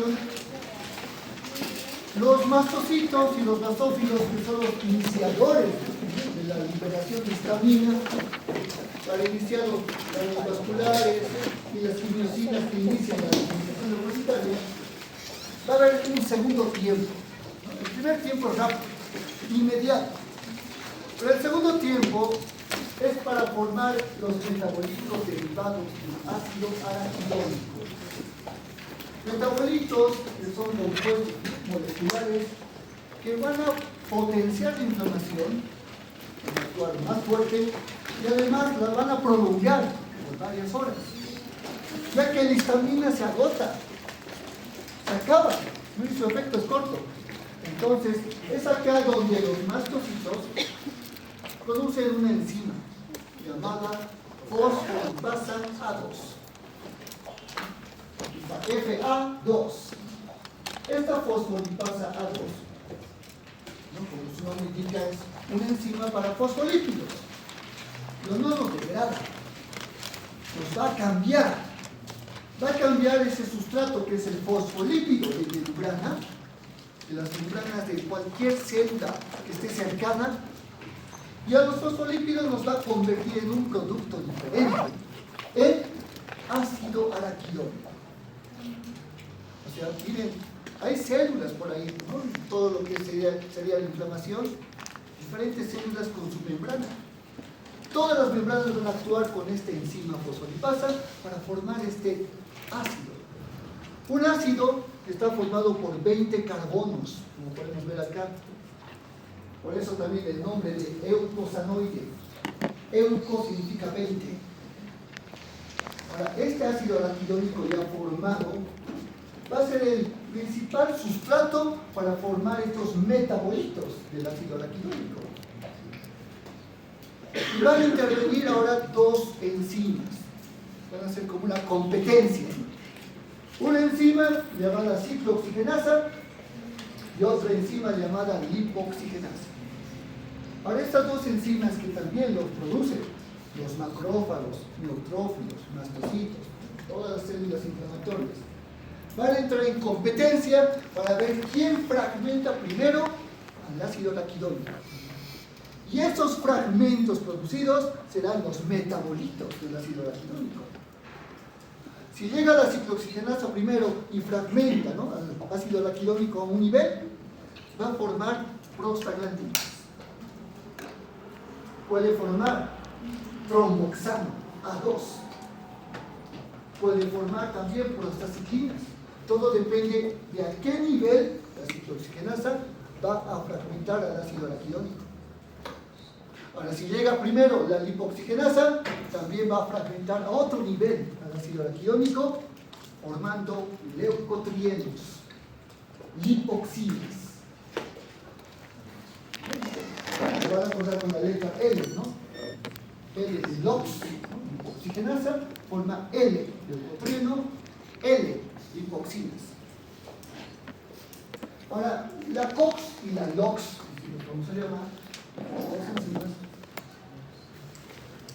liberación. Los mastocitos y los basófilos, que son los iniciadores de la liberación de histamina, para iniciar los daños vasculares y las quimiosinas que inician la inflamación neurológica, va a haber un segundo tiempo. El primer tiempo es rápido, inmediato. Pero el segundo tiempo es para formar los metabolitos derivados del ácido araquidónico. Metabolitos que son compuestos moleculares que van a potenciar la inflamación, van a actuar más fuerte y además la van a prolongar por varias horas, ya que la histamina se agota, se acaba, y su efecto es corto. Entonces es acá donde los mastocitos producen una enzima llamada fosfolipasa A2. FA2. Esta fosfolipasa A2, ¿no?, como su nombre indica, es una enzima para fosfolípidos. Pero no nos degrada, nos va a cambiar. Va a cambiar ese sustrato que es el fosfolípido de membrana, de las membranas de cualquier célula que esté cercana, y a los fosfolípidos nos va a convertir en un producto diferente, en ácido araquidónico. O sea, miren, hay células por ahí, ¿no?, todo lo que sería la inflamación, diferentes células con su membrana. Todas las membranas van a actuar con esta enzima fosfolipasa para formar este ácido. Un ácido que está formado por 20 carbonos, como podemos ver acá. Por eso también el nombre de eucosanoide. Euco significa 20. Ahora, este ácido araquidónico ya formado va a ser el principal sustrato para formar estos metabolitos del ácido araquidónico. Y van a intervenir ahora dos enzimas. Van a ser como una competencia. Una enzima llamada ciclooxigenasa y otra enzima llamada lipoxigenasa. Ahora, estas dos enzimas que también los producen los macrófagos, neutrófilos, mastocitos, todas las células inflamatorias, van a entrar en competencia para ver quién fragmenta primero al ácido araquidónico. Y esos fragmentos producidos serán los metabolitos del ácido araquidónico. Si llega la ciclooxigenasa primero y fragmenta, ¿no?, al ácido araquidónico a un nivel, va a formar prostaglandinas. Puede formar tromboxano A2. Puede formar también prostaciclinas. Todo depende de a qué nivel la ciclooxigenasa va a fragmentar al ácido araquidónico. Ahora, si llega primero la lipoxigenasa, también va a fragmentar a otro nivel al ácido araquidónico, formando leucotrienos, lipoxinas. Se van a acordar con la letra L, ¿no? L de LOX, ¿no?, lipoxigenasa, forma L, leucotrieno, L, lipoxinas. Ahora, la COX y la LOX, si lo vamos a llamar, las enzimas,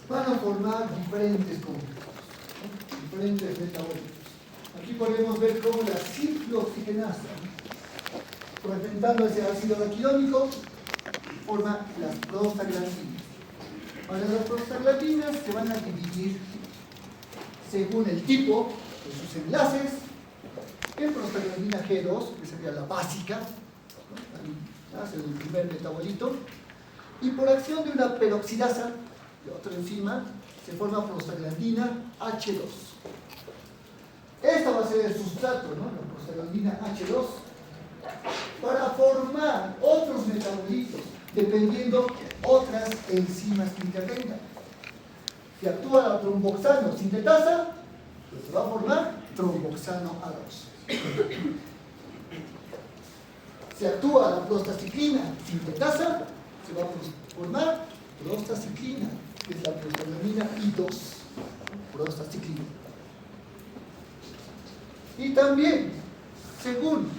van a formar diferentes compuestos, ¿no?, diferentes metabolitos. Aquí podemos ver cómo la ciclooxigenasa, fragmentando ese ácido araquidónico, forma las prostaglandinas. Ahora, las prostaglandinas se van a dividir según el tipo de sus enlaces en prostaglandina G2, que sería la básica, ¿no?, hace el primer metabolito, y por acción de una peroxidasa de otra enzima se forma prostaglandina H2. Esta va a ser el sustrato, ¿no?, la prostaglandina H2, para formar otros metabolitos dependiendo otras enzimas que intervengan. Si actúa la tromboxano sintetasa, pues se va a formar tromboxano A2. Si actúa la prostaciclina sintetasa, se va a formar prostaciclina, que es la prostaglandina I2, prostaciclina. Y también, según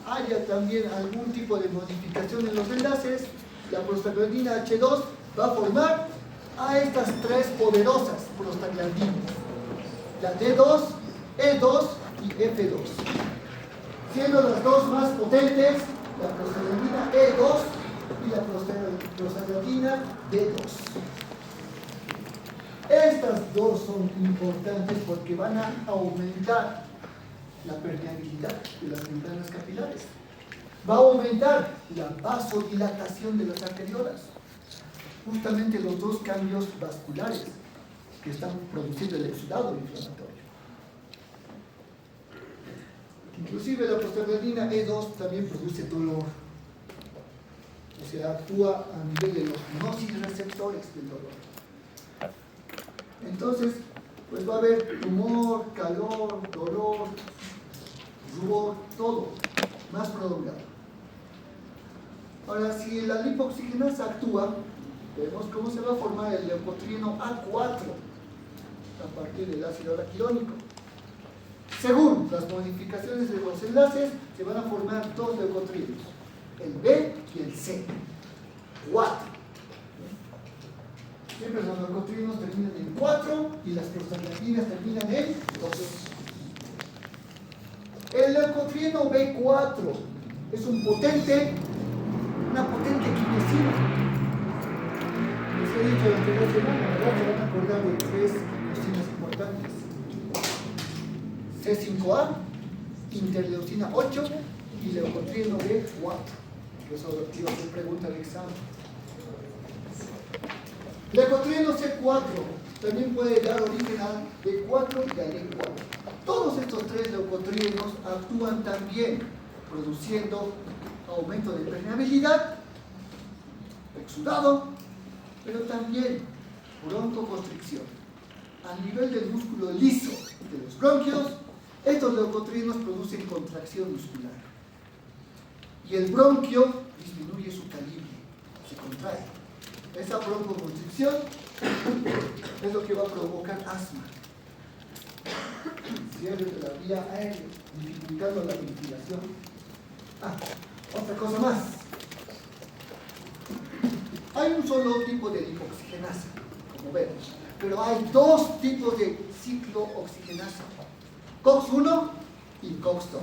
haya también algún tipo de modificación en los enlaces, la prostaglandina H2 va a formar a estas tres poderosas prostaglandinas, la D2, E2 y F2. siendo las dos más potentes, la prostaglandina E2 y la prostaglandina D2. Estas dos son importantes porque van a aumentar la permeabilidad de las membranas capilares. Va a aumentar la vasodilatación de las arteriolas. Justamente los dos cambios vasculares que están produciendo el exudado inflamatorio. Inclusive la prostaglandina E2 también produce dolor. O sea, actúa a nivel de los nociceptores del dolor. Entonces, pues va a haber tumor, calor, dolor, rubor, todo más prolongado. Ahora, si la lipoxigenasa actúa, vemos cómo se va a formar el leucotrieno A4 a partir del ácido araquidónico. Según las modificaciones de los enlaces, se van a formar dos leucotrienos, el B y el C. 4. Siempre los leucotrienos terminan en 4 y las prostaglandinas terminan en 2. El leucotrieno B4 es una potente quimosina. Les he dicho la anterior semana, ¿verdad? Se van a acordar de 3 quimosinas importantes. C5A, interleucina 8 y leucotrieno B4. Eso iba a ser pregunta de examen. Leucotrieno C4 también puede dar origen a B4 y a E4. Todos estos tres leucotrienos actúan también produciendo aumento de permeabilidad, exudado, pero también broncoconstricción. A nivel del músculo liso de los bronquios, estos leucotrienos producen contracción muscular. Y el bronquio disminuye su calibre, se contrae. Esa broncoconstricción es lo que va a provocar asma. Cierre de la vía aérea, dificultando la ventilación. Otra cosa más. Hay un solo tipo de lipoxigenasa, como vemos, pero hay dos tipos de ciclooxigenasa, COX-1 y COX-2.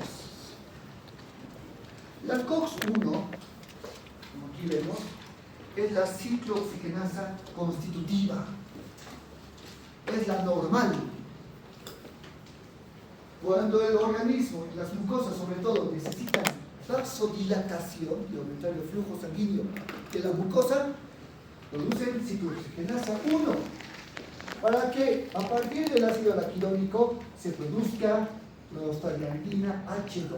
La COX-1, como aquí vemos, es la ciclooxigenasa constitutiva, es la normal. Cuando el organismo y las mucosas, sobre todo, necesitan vasodilatación y aumentar el flujo sanguíneo de la mucosa, producen ciclooxigenasa 1 para que a partir del ácido araquidónico se produzca prostaglandina H2.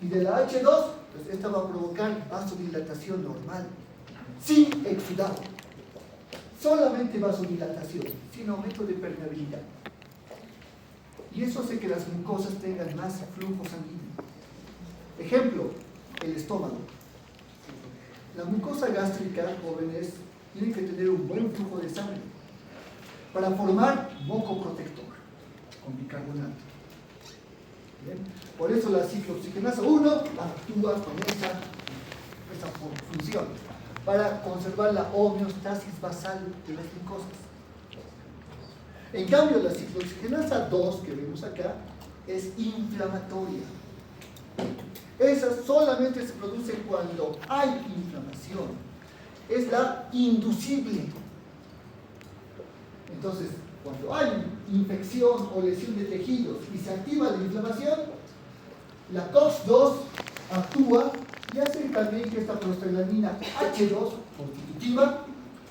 Y de la H2, pues esta va a provocar vasodilatación normal, sin exudado. Solamente vasodilatación, sin aumento de permeabilidad. Y eso hace que las mucosas tengan más flujo sanguíneo. Ejemplo, el estómago. La mucosa gástrica, jóvenes, tiene que tener un buen flujo de sangre para formar moco protector con bicarbonato. ¿Bien? Por eso la ciclooxigenasa 1 actúa con esa función para conservar la homeostasis basal de las mucosas. En cambio, la ciclooxigenasa 2 que vemos acá es inflamatoria. Esa solamente se produce cuando hay inflamación. Es la inducible. Entonces, cuando hay infección o lesión de tejidos y se activa la inflamación, la COX-2 actúa y hace también que esta prostaglandina H2 constitutiva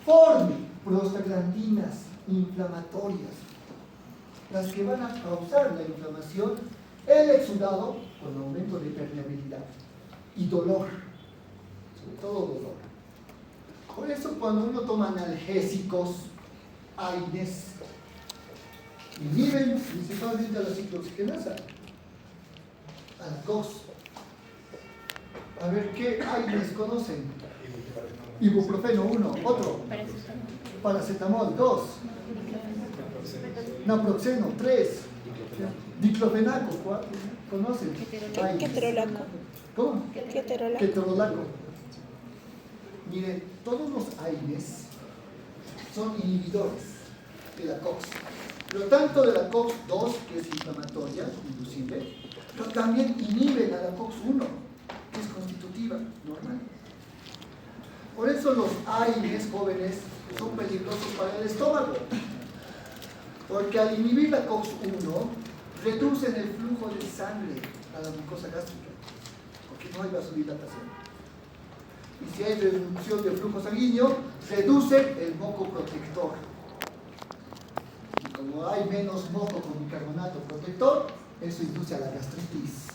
forme prostaglandinas inflamatorias, las que van a causar la inflamación, el exudado con aumento de permeabilidad y dolor, sobre todo dolor. Por eso cuando uno toma analgésicos, AINES, inhiben principalmente a la ciclooxigenasa, a la COX. A ver, ¿qué AINES conocen? Ibuprofeno 1, otro. Paracetamol 2. Naproxeno 3. Diclofenaco 4. ¿Conocen? Ketorolaco. ¿Cómo? Ketorolaco. Miren, todos los AINES son inhibidores de la COX. Pero tanto de la COX-2, que es inflamatoria, inducible, pero también inhiben a la COX-1, que es constitutiva, normal. Por eso los AINES jóvenes son peligrosos para el estómago, porque al inhibir la COX-1 reducen el flujo de sangre a la mucosa gástrica, porque no hay vasodilatación. Y si hay reducción del flujo sanguíneo, reduce el moco protector. Y como hay menos moco con bicarbonato protector, eso induce a la gastritis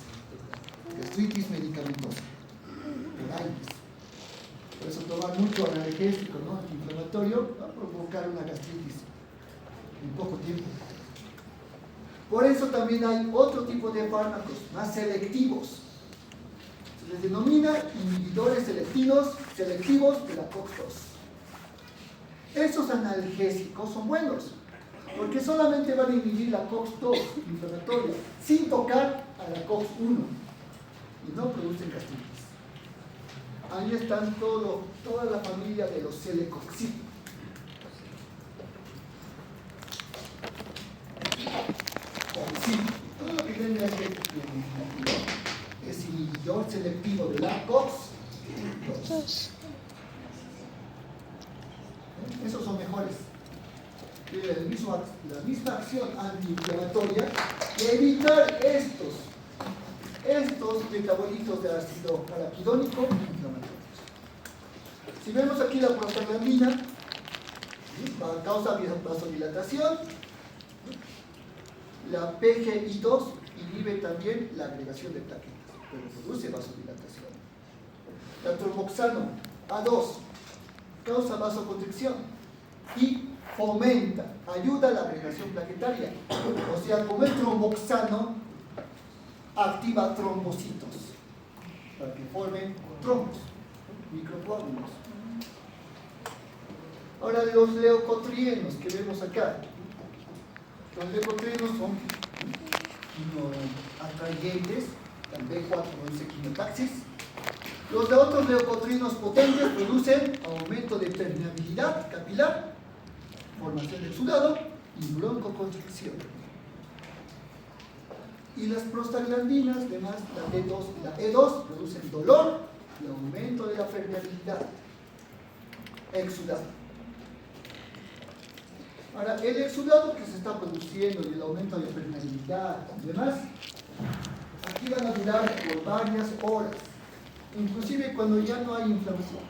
medicamentosa, por AINES. Por eso tomar mucho analgésico, ¿no?, antiinflamatorio, va a provocar una gastritis en poco tiempo. Por eso también hay otro tipo de fármacos más selectivos. Se les denomina inhibidores selectivos de la COX-2. Esos analgésicos son buenos, porque solamente van a inhibir la COX-2 inflamatoria, sin tocar a la COX-1, y no producen gastritis. Ahí están toda la familia de los celecoxib. Todo lo que tenga es inhibidor selectivo de la COX-2. Esos son mejores. Tienen la misma acción antiinflamatoria de evitar estos metabolitos de ácido araquidónico inflamatorios. Si vemos aquí la prostaglandina, causa vasodilatación. La PGI2 inhibe también la agregación de plaquetas, pero produce vasodilatación. La tromboxano A2 causa vasoconstricción y fomenta, ayuda a la agregación plaquetaria. O sea, como el tromboxano activa trombocitos para que formen trombos, microcoágulos. Ahora, los leucotrienos que vemos acá. Los leucotrienos son atrayentes, también 4 produce quimiotaxis. Los de otros leucotrienos potentes producen aumento de permeabilidad capilar, formación de exudado y broncoconstricción. Y las prostaglandinas, además, la D2 y la E2, producen dolor y aumento de la permeabilidad, exudado. Ahora, el exudado que se está produciendo y el aumento de permeabilidad y demás, aquí van a durar por varias horas, inclusive cuando ya no hay inflamación.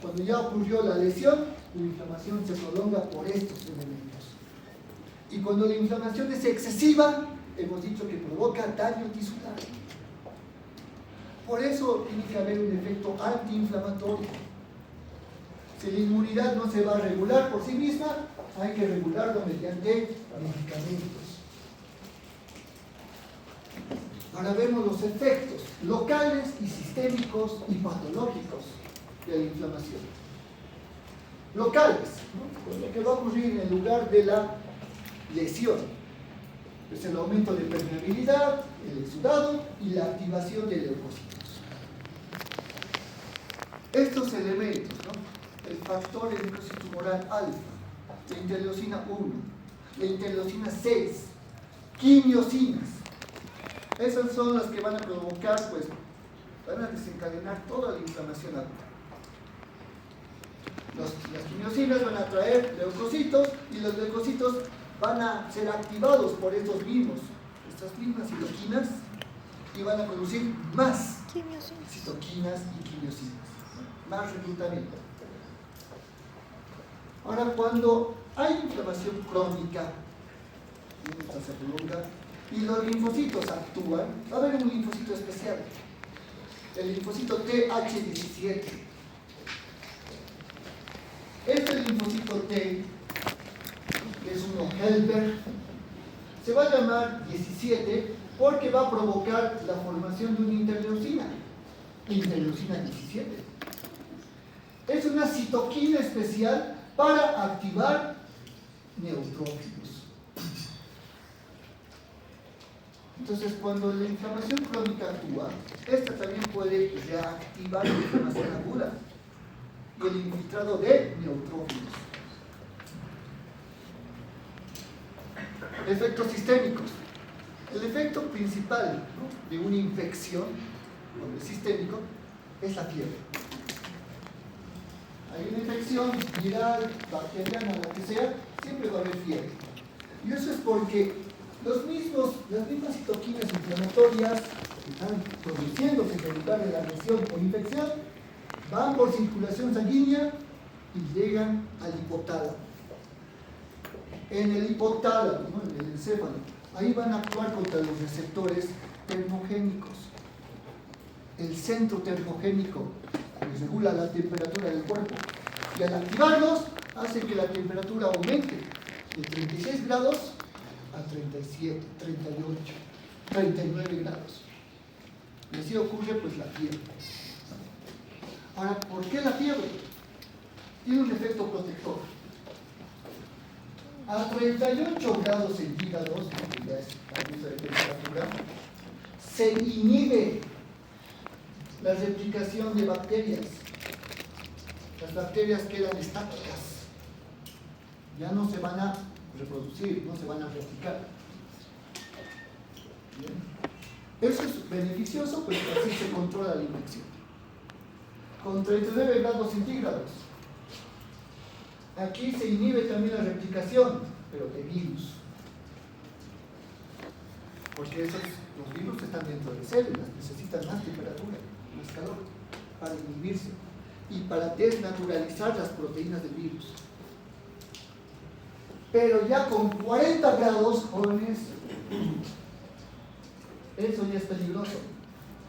Cuando ya ocurrió la lesión, la inflamación se prolonga por estos elementos. Y cuando la inflamación es excesiva, hemos dicho que provoca daño tisular. Por eso tiene que haber un efecto antiinflamatorio. Si la inmunidad no se va a regular por sí misma, hay que regularlo mediante medicamentos. Ahora vemos los efectos locales y sistémicos y patológicos de la inflamación. Locales, ¿no?, pues lo que va a ocurrir en el lugar de la lesión es el aumento de permeabilidad, el exudado y la activación de leucocitos. Estos elementos, ¿no?, el factor necrocitumoral alfa, la interleucina 1, la interleucina 6, quimiosinas, esas son las que van a provocar, pues, van a desencadenar toda la inflamación aguda. Las quimiosinas van a atraer leucocitos y los leucocitos van a ser activados por estas mismas citoquinas, y van a producir más citoquinas y quimiosinas, más reclutamiento. Ahora, cuando hay inflamación crónica, esta se prolonga, y los linfocitos actúan, va a haber un linfocito especial, el linfocito TH17. Este linfocito T, que es uno helper, se va a llamar 17 porque va a provocar la formación de una interleucina 17. Es una citoquina especial para activar neutrófilos. Entonces, cuando la inflamación crónica actúa, esta también puede reactivar la inflamación aguda y el infiltrado de neutrófilos. Efectos sistémicos. El efecto principal, ¿no?, de una infección, cuando es sistémico, es la fiebre. Hay una infección viral, bacteriana, la que sea, siempre va a haber fiebre. Y eso es porque las mismas citoquinas inflamatorias que están produciéndose en lugar de la lesión o infección van por circulación sanguínea y llegan al hipotálamo. En el hipotálamo, ¿no?, en el encéfalo, ahí van a actuar contra los receptores termogénicos. El centro termogénico que regula la temperatura del cuerpo, y al activarlos hace que la temperatura aumente de 36 grados a 37, 38, 39 grados. Y así ocurre pues la fiebre. Ahora, ¿por qué la fiebre? Tiene un efecto protector. A 38 grados centígrados, que ya es abuso de temperatura, se inhibe la replicación de bacterias. Las bacterias quedan estáticas. Ya no se van a reproducir, no se van a replicar. Bien. Eso es beneficioso, pero así se controla la infección. Con 39 grados centígrados. Aquí se inhibe también la replicación, pero de virus. Porque los virus están dentro de células, necesitan más temperatura, más calor, para inhibirse y para desnaturalizar las proteínas del virus. Pero ya con 40 grados, jóvenes, eso ya es peligroso.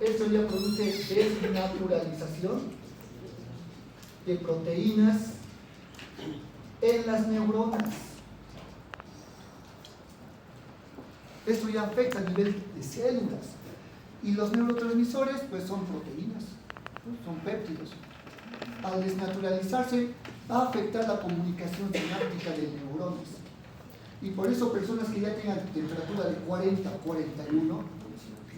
Eso ya produce desnaturalización de proteínas en las neuronas. Esto ya afecta a nivel de células. Y los neurotransmisores, pues son proteínas, ¿no?, son péptidos. Al desnaturalizarse, va a afectar la comunicación sináptica de neuronas. Y por eso personas que ya tengan temperatura de 40 o 41,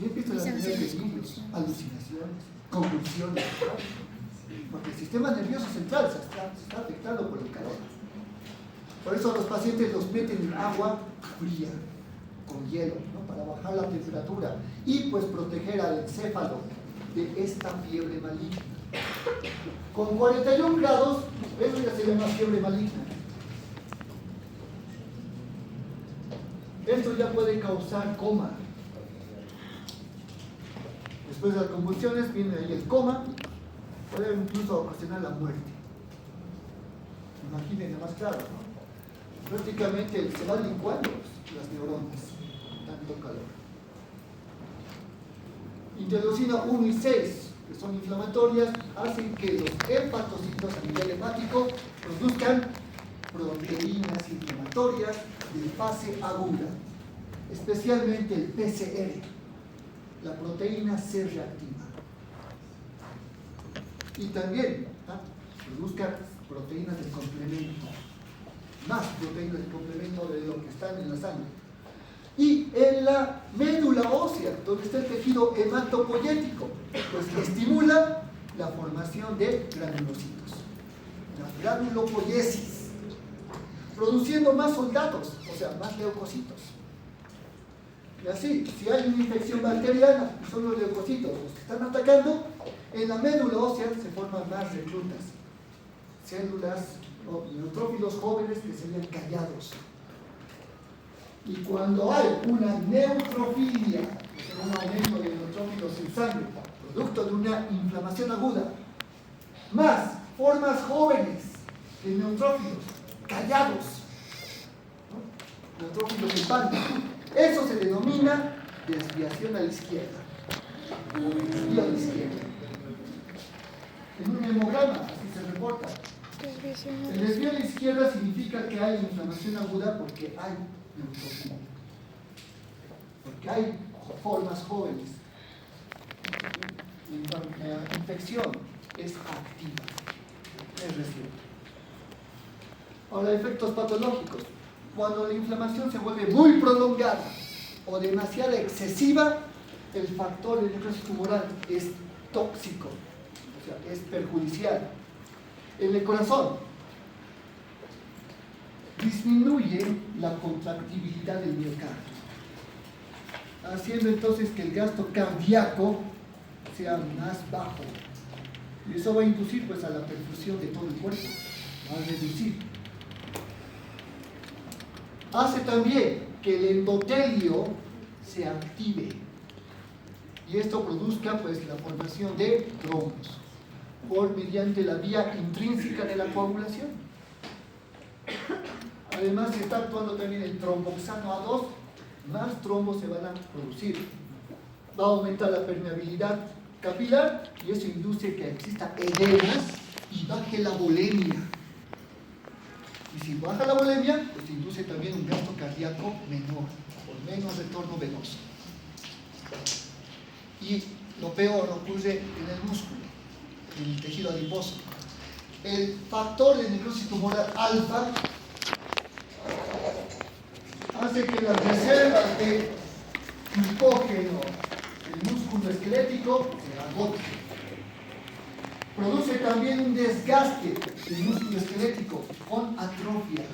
ya empiezan a tener delirios, alucinaciones, convulsiones, porque el sistema nervioso central se está afectando por el calor. Por eso a los pacientes los meten en agua fría, con hielo, ¿no?, para bajar la temperatura y pues proteger al encéfalo de esta fiebre maligna. Con 41 grados, eso ya se llama fiebre maligna. Esto ya puede causar coma. Después de las convulsiones viene ahí el coma, puede incluso ocasionar la muerte. Imaginen más claro, ¿no? Prácticamente se van licuando las neuronas, tanto calor. Interleucina 1 y 6, que son inflamatorias, hacen que los hepatocitos a nivel hepático produzcan proteínas inflamatorias de fase aguda, especialmente el PCR, la proteína C reactiva. Y también produzcan proteínas del complemento, más proteínas del complemento de lo que están en la sangre. Y en la médula ósea, donde está el tejido hematopoyético, pues estimula la formación de granulocitos, la granulopoiesis, produciendo más soldados, o sea, más leucocitos. Y así, si hay una infección bacteriana y son los leucocitos los que están atacando, en la médula ósea se forman más reclutas, células o neutrófilos jóvenes que serían callados. Y cuando hay una neutrofilia, un aumento de neutrófilos en sangre, producto de una inflamación aguda, más formas jóvenes de neutrófilos callados, ¿no?, neutrófilos en pan, eso se denomina desviación a la izquierda, o desvío a la izquierda. En un hemograma así se reporta. El desvío a la izquierda significa que hay inflamación aguda porque hay neutrofilia, porque hay formas jóvenes. La infección es activa, es reciente. Ahora, efectos patológicos. Cuando la inflamación se vuelve muy prolongada o demasiado excesiva, el factor de necrosis tumoral es tóxico, o sea, es perjudicial. En el corazón, disminuye la contractibilidad del miocardio. haciendo entonces que el gasto cardíaco sea más bajo. Y eso va a inducir pues a la perfusión de todo el cuerpo, va a reducir. Hace también que el endotelio se active y esto produzca pues la formación de trombos mediante la vía intrínseca de la coagulación. Además está actuando también el tromboxano A2, más trombos se van a producir. Va a aumentar la permeabilidad capilar y eso induce que exista edemas y baje la volemia. Y si baja la volemia, pues induce también un gasto cardíaco menor, por menos retorno venoso. Y lo peor ocurre en el músculo, en el tejido adiposo. El factor de necrosis tumoral alfa hace que las reservas de glucógeno del músculo esquelético se agoten. Produce también un desgaste del músculo esquelético con atrofia,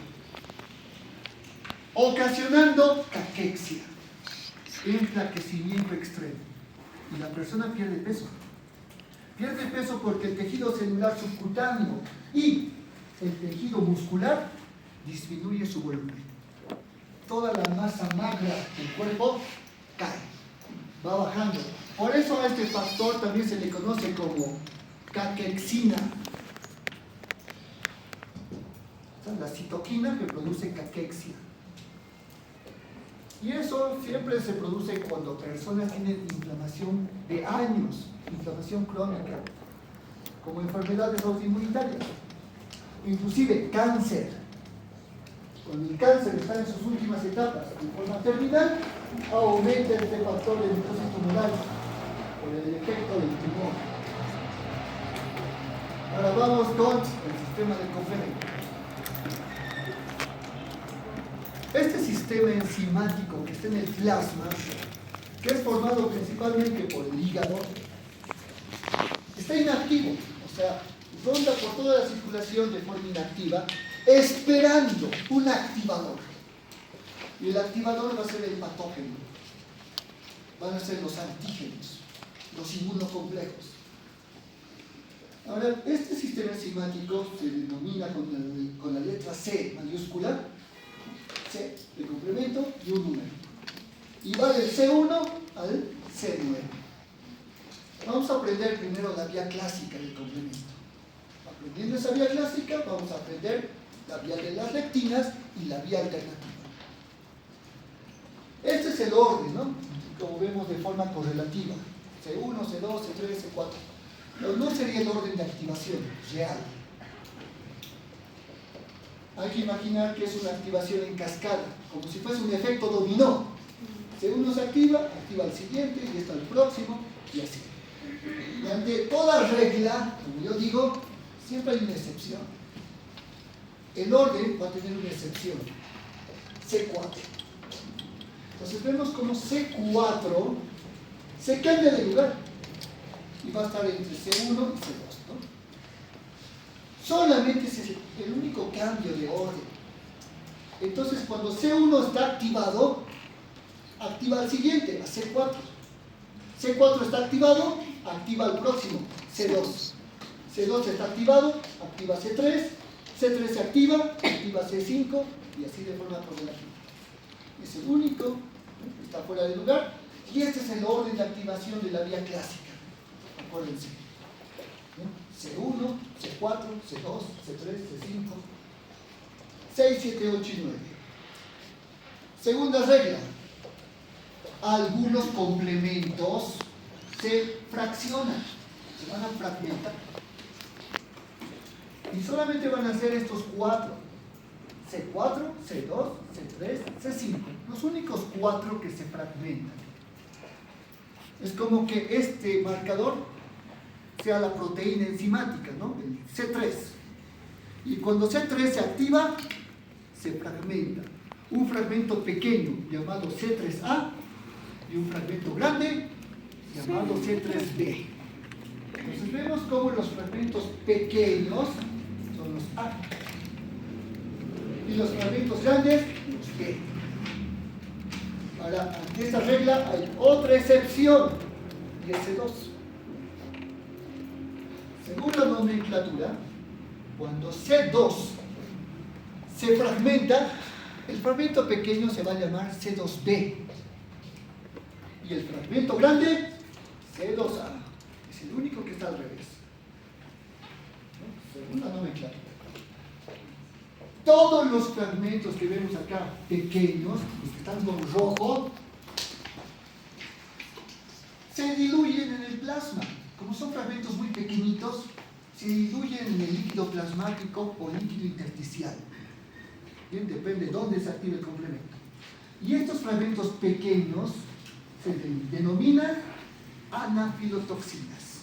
ocasionando caquexia, enflaquecimiento extremo. Y la persona pierde peso. Pierde peso porque el tejido celular subcutáneo y el tejido muscular disminuye su volumen. Toda la masa magra del cuerpo cae, va bajando. Por eso a este factor también se le conoce como caquexina. Esta es la citoquina que produce caquexia. Y eso siempre se produce cuando personas tienen inflamación de años, inflamación crónica, como enfermedades autoinmunitarias, inclusive cáncer. Cuando el cáncer está en sus últimas etapas, de forma terminal, aumenta este factor de necrosis tumoral por el efecto del tumor. Ahora vamos con el sistema del complemento. Este sistema enzimático que está en el plasma, que es formado principalmente por el hígado, está inactivo, o sea, ronda por toda la circulación de forma inactiva, esperando un activador. Y el activador va a ser el patógeno, van a ser los antígenos, los inmunocomplejos. Ahora, este sistema enzimático se denomina con la letra C mayúscula, C de complemento y un número. Y va del C1 al C9. Vamos a aprender primero la vía clásica del complemento. Aprendiendo esa vía clásica, vamos a aprender la vía de las lectinas y la vía alternativa. Este es el orden, ¿no? Como vemos de forma correlativa. C1, C2, C3, C4. Pero no sería el orden de activación real. Hay que imaginar que es una activación en cascada, como si fuese un efecto dominó. C1 se activa, activa el siguiente y está el próximo, y así. Y ante toda regla, como yo digo, siempre hay una excepción. El orden va a tener una excepción, C4. Entonces vemos como C4 se cambia de lugar y va a estar entre C1 y C2, ¿no? Solamente ese es el único cambio de orden. Entonces cuando C1 está activado, activa al siguiente, a C4. C4 está activado, activa al próximo, C2. C2 está activado, activa C3. C3 se activa, activa C5 y así de forma correlativa. Es el único, ¿no? Está fuera de lugar. Y este es el orden de activación de la vía clásica. Acuérdense. C1, C4, C2, C3, C5, 6, 7, 8 y 9. Segunda regla. Algunos complementos se fraccionan, se van a fragmentar. Y solamente van a ser estos 4. C4, C2, C3, C5. Los únicos 4 que se fragmentan. Es como que este marcador sea la proteína enzimática, ¿no? El C3. Y cuando C3 se activa, se fragmenta. Un fragmento pequeño llamado C3A y un fragmento grande llamado C3B. Entonces vemos cómo los fragmentos pequeños son los A y los fragmentos grandes los B. Ahora, ante esta regla hay otra excepción, y es C2. Según la nomenclatura, cuando C2 se fragmenta, el fragmento pequeño se va a llamar C2b. Y el fragmento grande, C2a. Es el único que está al revés. ¿No? Según la nomenclatura. Todos los fragmentos que vemos acá, pequeños, los que están con rojo, se diluyen en el plasma. Como son fragmentos muy pequeñitos, se diluyen en el líquido plasmático o líquido intersticial. Bien, depende de dónde se active el complemento. Y estos fragmentos pequeños se denominan anafilotoxinas.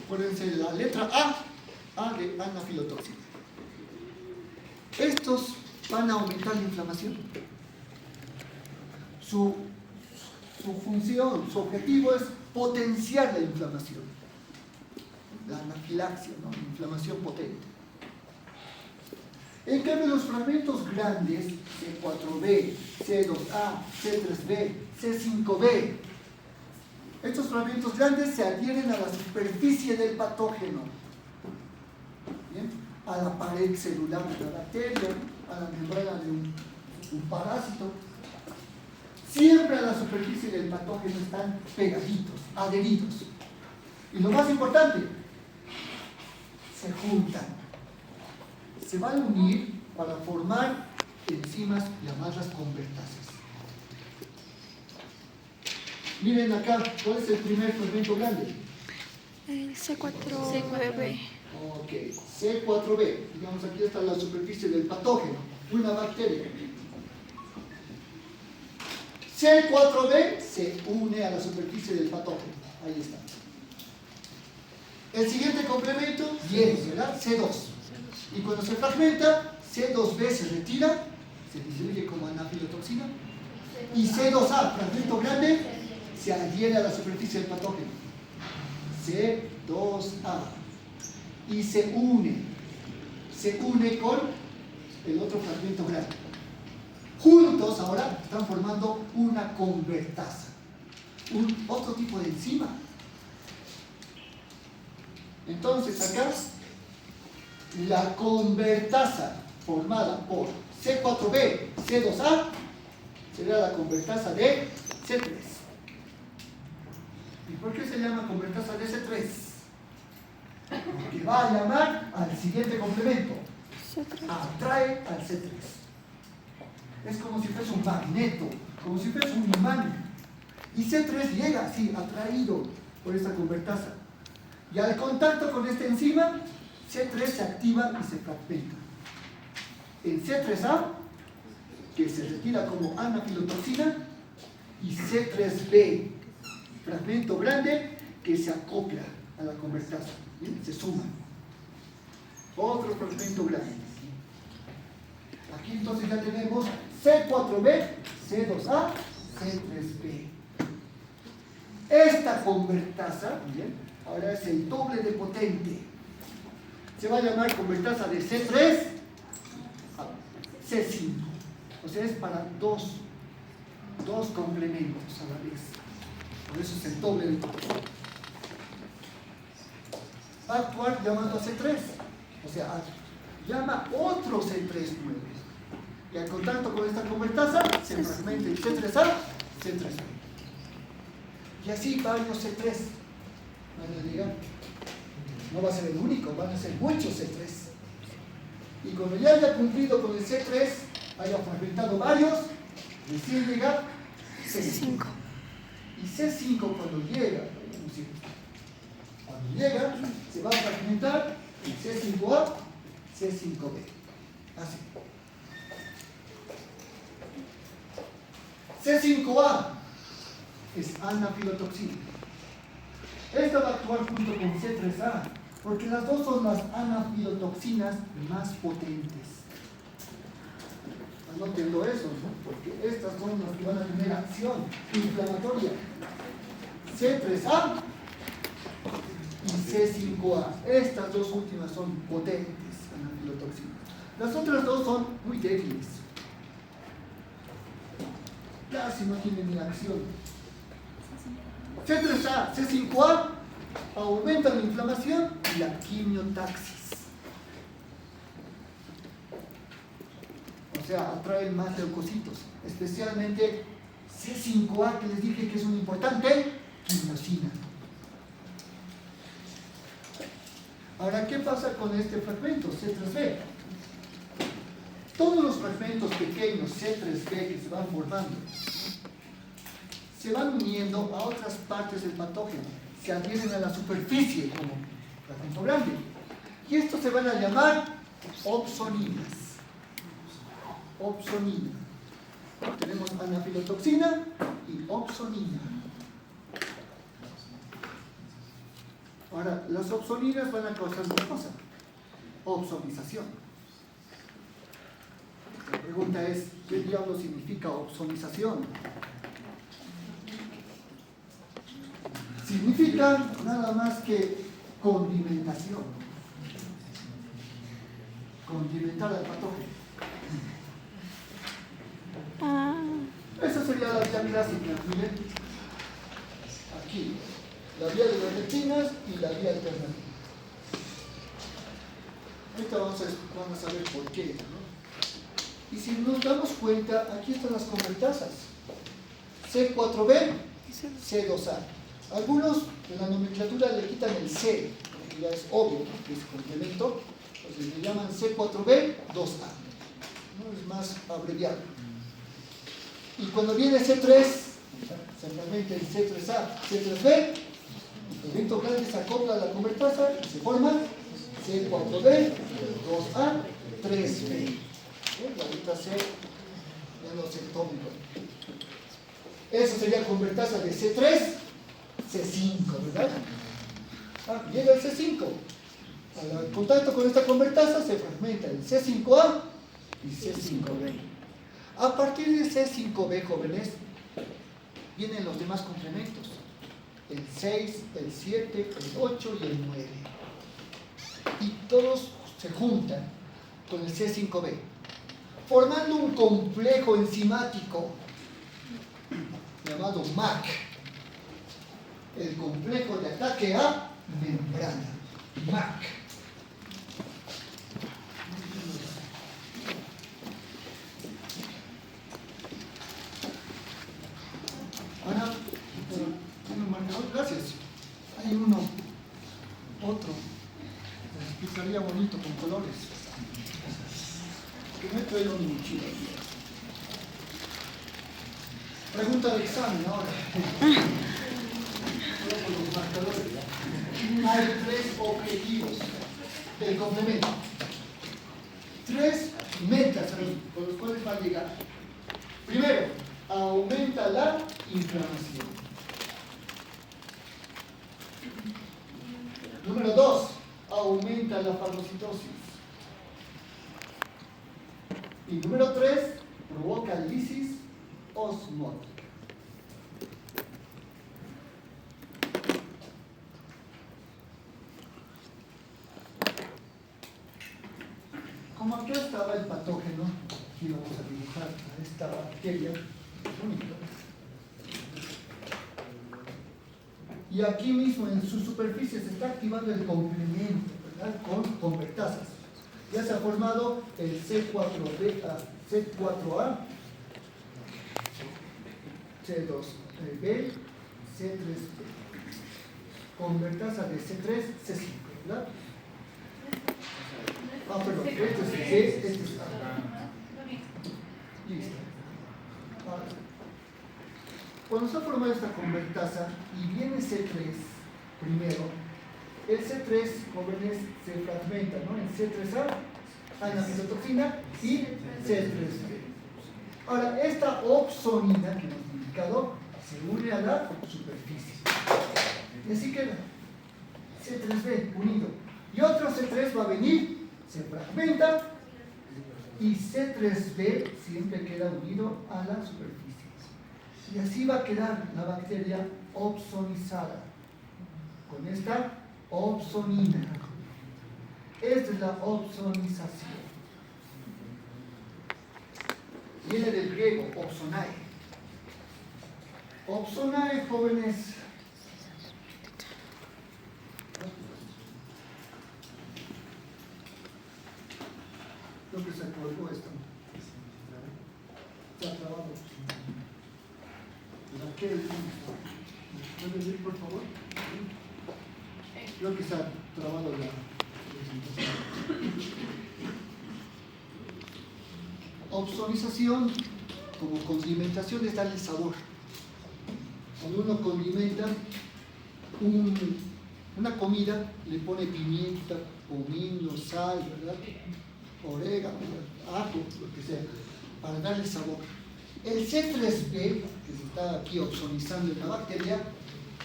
Acuérdense la letra A de anafilotoxina. Estos van a aumentar la inflamación. Su función, su objetivo es potenciar la inflamación. La anafilaxia, ¿no? La inflamación potente. En cambio, los fragmentos grandes, C4b, C2a, C3b, C5b, estos fragmentos grandes se adhieren a la superficie del patógeno. ¿Bien? A la pared celular de la bacteria, a la membrana de un parásito. Siempre a la superficie del patógeno están pegaditos, adheridos. Y lo más importante, se juntan. Se van a unir para formar enzimas llamadas convertasas. Miren acá, ¿cuál es el primer fragmento grande? El C4b. Ok, C4b. Digamos, aquí está la superficie del patógeno, una bacteria. C4b se une a la superficie del patógeno. Ahí está. El siguiente complemento viene, ¿verdad? C2. Y cuando se fragmenta, C2b se retira, se diluye como anafilotoxina. Y C2a, fragmento grande, se adhiere a la superficie del patógeno. C2a. Y se une con el otro fragmento grande. Juntos ahora están formando una convertasa, otro tipo de enzima. Entonces acá, la convertasa formada por C4b, C2a, será la convertasa de C3. ¿Y por qué se llama convertasa de C3? Porque va a llamar al siguiente complemento. Atrae al C3. Es como si fuese un magneto, como si fuese un imán. Y C3 llega así, atraído por esta convertasa. Y al contacto con esta enzima, C3 se activa y se fragmenta. En C3A, que se retira como anafilotoxina, y C3B, fragmento grande, que se acopla a la convertasa. ¿Bien? Se suma. Otro fragmento grande. Aquí entonces ya tenemos C4b, C2a, C3b. Esta convertasa, ¿bien? Ahora es el doble de potente. Se va a llamar convertasa de C3 a C5. O sea, es para dos complementos a la vez. Por eso es el doble de potente. Va a actuar llamando a C3. O sea, llama otro C3 nuevo. Y al contacto con esta convertasa se fragmenta el C3A, C3B. Y así varios C3 van a llegar. No va a ser el único, van a ser muchos C3. Y cuando ya haya cumplido con el C3, haya fragmentado varios, recién llega C5. Y C5 cuando llega, se va a fragmentar en C5A, C5B. Así. C5A es anafilotoxina. Esta va a actuar junto con C3A, porque las dos son las anafilotoxinas más potentes. Anótenlo eso, ¿no? Porque estas son las que van a tener acción inflamatoria. C3A y C5A. Estas dos últimas son potentes anafilotoxinas. Las otras dos son muy débiles. casi no tiene ni acción. C3A, C5A aumentan la inflamación y la quimiotaxis. O sea, atraen más leucocitos, especialmente C5A, que les dije que es un importante quimiosina. Ahora, ¿qué pasa con este fragmento, C3b? Todos los fragmentos pequeños C3b que se van formando se van uniendo a otras partes del patógeno, se adhieren a la superficie como fragmento grande. Y estos se van a llamar opsoninas. Opsonina. Tenemos anafilotoxina y opsonina. Ahora, las opsoninas van a causar una cosa: opsonización. La pregunta es, ¿qué diablo significa opsonización? Significa nada más que condimentación. Condimentar al patógeno. Esa sería la vía clásica, miren. Aquí, la vía de las lectinas y la vía alternativa. Ahorita vamos a saber por qué, ¿no? Y si nos damos cuenta, aquí están las convertasas. C4b, C2a. Algunos de la nomenclatura le quitan el C, porque ya es obvio, ¿no? Que es complemento. Entonces le llaman C4b, 2a. ¿No? Es más abreviado. Y cuando viene C3, exactamente el C3A, C3b, el fragmento grande se acopla a la convertasa y se forma C4b, 2a, 3b. La letra C ya no se toma. Eso sería convertasa de C3, C5, ¿verdad? Llega el C5. Al contacto con esta convertasa se fragmenta el C5A y C5b. A partir de C5b, jóvenes, vienen los demás complementos. El 6, el 7, el 8 y el 9. Y todos se juntan con el C5b, formando un complejo enzimático llamado MAC. El complejo de ataque a membrana. MAC. Ahora, ¿tiene un marcador? Gracias. Hay uno, otro. Les explicaría bonito con colores. Que me he traído mi mochila. Pregunta de examen ahora. Solo con los marcadores. Hay 3 objetivos del complemento. 3 metas con los cuales va a llegar. Primero, aumenta la inflamación. Número 2, aumenta la fagocitosis. Y número 3, provoca lisis osmótica. Como acá estaba el patógeno, aquí vamos a dibujar a esta bacteria única. Y aquí mismo en su superficie se está activando el complemento, ¿verdad? Con convertasas. Ya se ha formado el C4A, C2b, C3b. Convertasa de C3, C5, ¿verdad? Perdón, este es C, este es A. Listo. Ahora, cuando se ha formado esta convertasa y viene C3 primero, el C3, jóvenes, se fragmenta, ¿no? En C3A, anafilotoxina y C3b. Ahora, esta opsonina que hemos indicado se une a la superficie. Y así queda C3b unido. Y otro C3 va a venir, se fragmenta y C3b siempre queda unido a la superficie. Y así va a quedar la bacteria opsonizada con esta opsonina. Esta es la opsonización. Viene del griego opsonae, Opsonae, jóvenes. Creo que se colgó esto. Está trabado. ¿Puedes ir, por favor? Creo que está trabado la presentación. Opsonización como condimentación es darle sabor. Cuando uno condimenta una comida, le pone pimienta, comino, sal, ¿verdad? Orégano, ajo, lo que sea, para darle sabor. El C3b, que se está aquí opsonizando en la bacteria,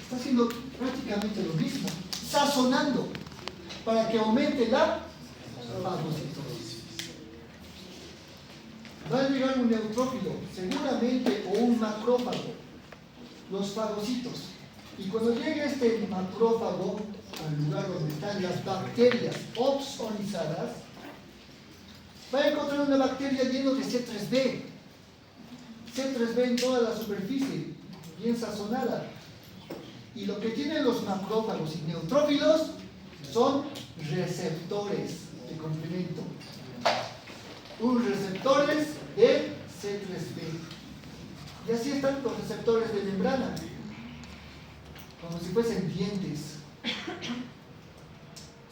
está haciendo prácticamente lo mismo, sazonando, para que aumente la fagocitosis. Va a llegar un neutrófilo, seguramente, o un macrófago, los fagocitos. Y cuando llegue este macrófago al lugar donde están las bacterias opsonizadas, va a encontrar una bacteria llena de C3b. C3b en toda la superficie, bien sazonada. Y lo que tienen los macrófagos y neutrófilos son receptores de complemento. Receptores de C3b. Y así están los receptores de membrana, como si fuesen dientes.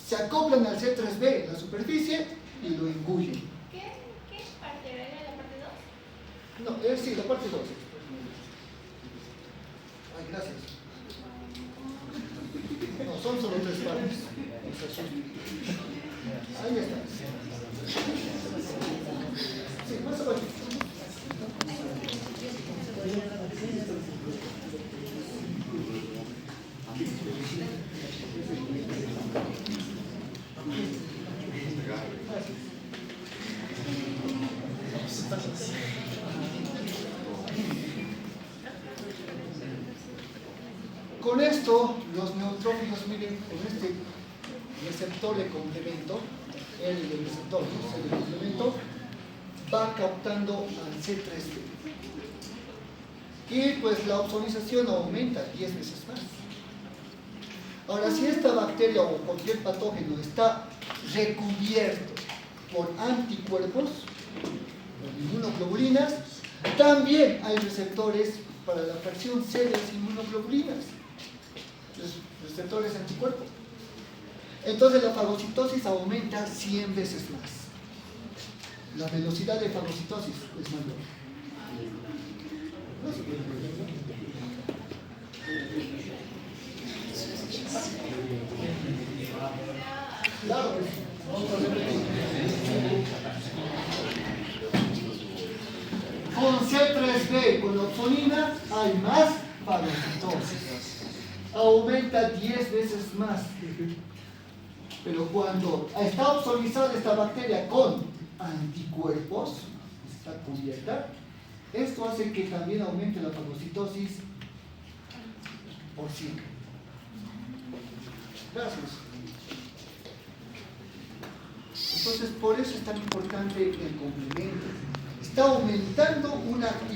Se acoplan al C3b en la superficie y lo engullen. ¿Qué parte era la parte 2? No, sí, la parte 2. Ay, gracias. No, son solo 3 partes. Ahí está. Sí, más abajo. Con esto, los neutrófilos, miren, con este receptor de complemento, el receptor de complemento, va captando al C3b. Y pues la opsonización aumenta 10 veces más. Ahora, si esta bacteria o cualquier patógeno está recubierto por anticuerpos, por inmunoglobulinas, también hay receptores para la fracción C de las inmunoglobulinas, receptores anticuerpos. Entonces la fagocitosis aumenta 100 veces más. La velocidad de fagocitosis es mayor. Claro, vamos a repetir. Con C3b, con opsonina, hay más fagocitosis. Aumenta 10 veces más. Pero cuando está opsonizada esta bacteria con anticuerpos, está cubierta, esto hace que también aumente la fagocitosis por 100. Gracias. Entonces, por eso es tan importante el complemento. Está aumentando una actividad.